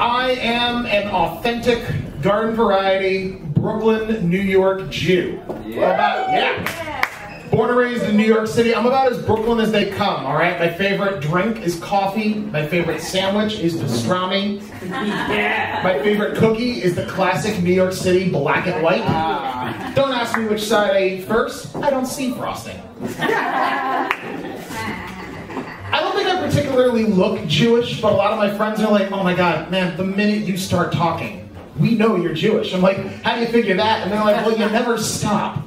I am an authentic, garden variety, Brooklyn, New York Jew. Born and raised in New York City. I'm about as Brooklyn as they come, all right? My favorite drink is coffee. My favorite sandwich is pastrami. My favorite cookie is the classic New York City black and white. Don't ask me which side I ate first. I don't see frosting. I don't think I particularly look Jewish, but a lot of my friends are like, oh my God, man, the minute you start talking, we know you're Jewish. I'm like, how do you figure that? And they're like, well, you never stop.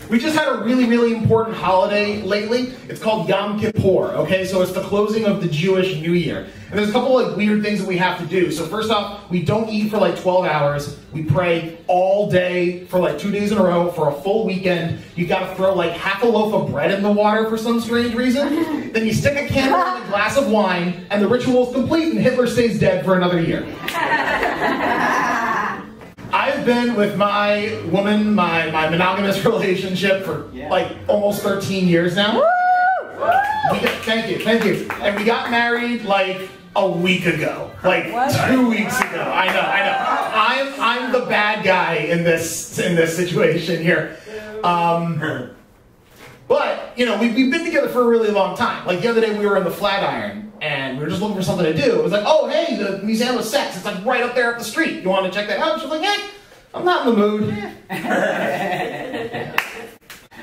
We just had a really, really important holiday lately. It's called Yom Kippur, okay? So it's the closing of the Jewish New Year. And there's a couple like weird things that we have to do. So first off, we don't eat for like 12 hours. We pray all day for like 2 days in a row for a full weekend. You gotta throw like half a loaf of bread in the water for some strange reason. Then you stick a candle in a glass of wine, and the ritual is complete, and Hitler stays dead for another year. I've been with my woman, my monogamous relationship for like almost 13 years now. Thank you. And we got married like a week ago, like 2 weeks ago. I know. I'm the bad guy in this situation here. But you know, we've been together for a really long time. Like the other day, we were in the Flatiron, and we were just looking for something to do. It was like, oh hey, the Museum of Sex. It's like right up there up the street. You want to check that out? She was like, hey, I'm not in the mood.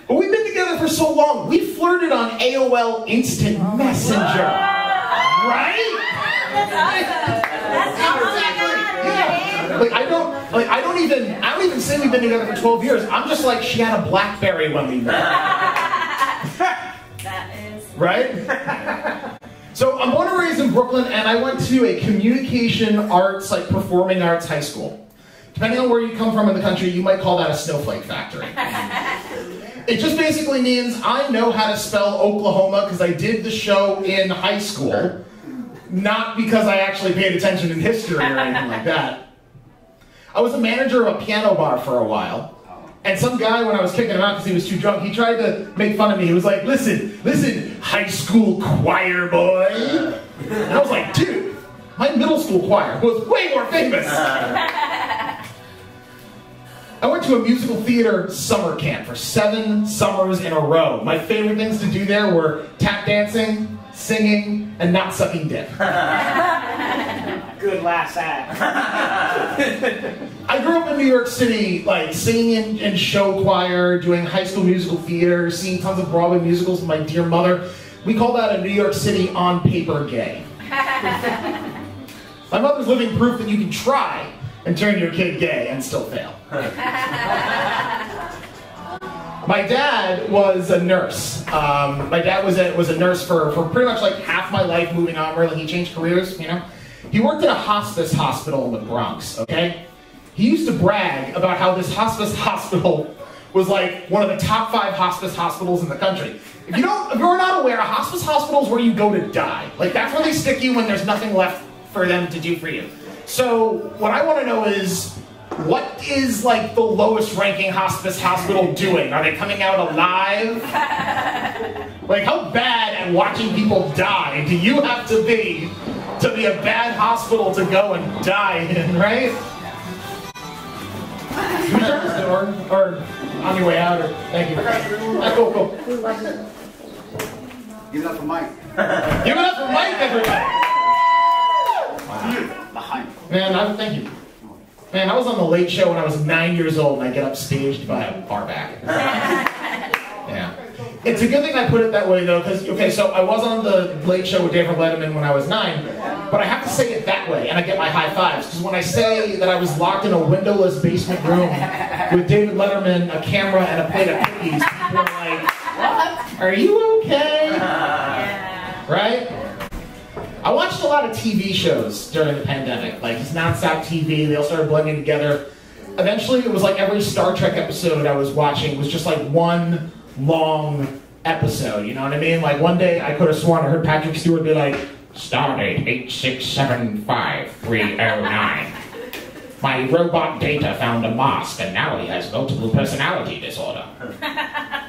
But we've been together for so long. We flirted on AOL Instant Messenger, right? That's awesome. Like I don't even say we've been together for 12 years. I'm just like, she had a BlackBerry when we met. That is right? So I'm born and raised in Brooklyn, and I went to a communication arts, like performing arts high school. Depending on where you come from in the country, you might call that a snowflake factory. It just basically means I know how to spell Oklahoma because I did the show in high school, not because I actually paid attention in history or anything like that. I was a manager of a piano bar for a while. And some guy, when I was kicking him out because he was too drunk, he tried to make fun of me. He was like, listen, high school choir boy. And I was like, dude, my middle school choir was way more famous. I went to a musical theater summer camp for 7 summers in a row. My favorite things to do there were tap dancing, singing, and not sucking dick. Good last act. I grew up in New York City, like singing in show choir, doing high school musical theater, seeing tons of Broadway musicals with my dear mother. We call that a New York City on paper gay. My mother's living proof that you can try and turn your kid gay and still fail. My dad was a nurse. My dad was a nurse for pretty much like half my life, moving on. Really, he changed careers, you know. He worked at a hospice hospital in the Bronx, okay? He used to brag about how this hospice hospital was like one of the top 5 hospice hospitals in the country. If you're not aware, a hospice hospital is where you go to die. Like that's where they stick you when there's nothing left for them to do for you. So what I want to know is, what is like the lowest ranking hospice hospital doing? Are they coming out alive? Like how bad at watching people die do you have to be a bad hospital to go and die in, right? Can you shut this door? Or on your way out? Or thank you. Cool. Give it up for Mike. Give it up for Mike, everybody! Behind. Man, thank you. Man, I was on the Late Show when I was 9 years old, and I get upstaged by a barback. Yeah. It's a good thing I put it that way, though, because, okay, so I was on the Late Show with David Letterman when I was 9, but I have to say it that way, and I get my high fives, because when I say that I was locked in a windowless basement room with David Letterman, a camera, and a plate of cookies, people are like, what? Are you okay? Right? I watched a lot of TV shows during the pandemic, like just nonstop TV. They all started blending together. Eventually, it was like every Star Trek episode I was watching was just like one long episode, you know what I mean? Like one day I could have sworn I heard Patrick Stewart be like, Stardate 8675309. My robot Data found a mask and now he has multiple personality disorder.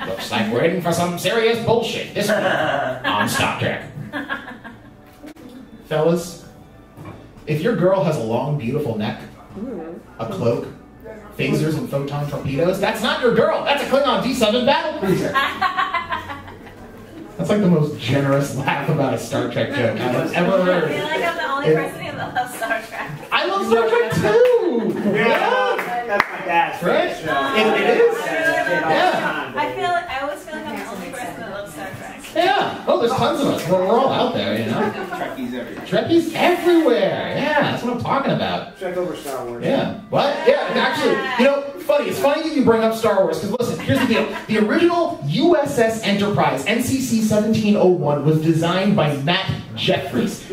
Looks like we're in for some serious bullshit this week on Star Trek. fellas, if your girl has a long, beautiful neck, a cloak, phasers and photon torpedoes, that's not your girl. That's a Klingon D7 battlecruiser. That's like the most generous laugh about a Star Trek joke I've ever heard. I feel like I'm the only person who loves Star Trek. I love Star Trek too! Yeah! That's my dad's Right? favorite show. It is? Yeah. I always feel like I'm the only person that loves Star Trek. Yeah! Oh, there's tons of us. We're all out there, you know? Trekkies everywhere. Trekkies everywhere! Yeah, that's what I'm talking about. Trek over Star Wars. Yeah. What? Yeah, actually, you know, funny. It's funny that you bring up Star Wars, because listen, here's the deal. The original USS Enterprise, NCC 1701, was designed by Matt Jeffries.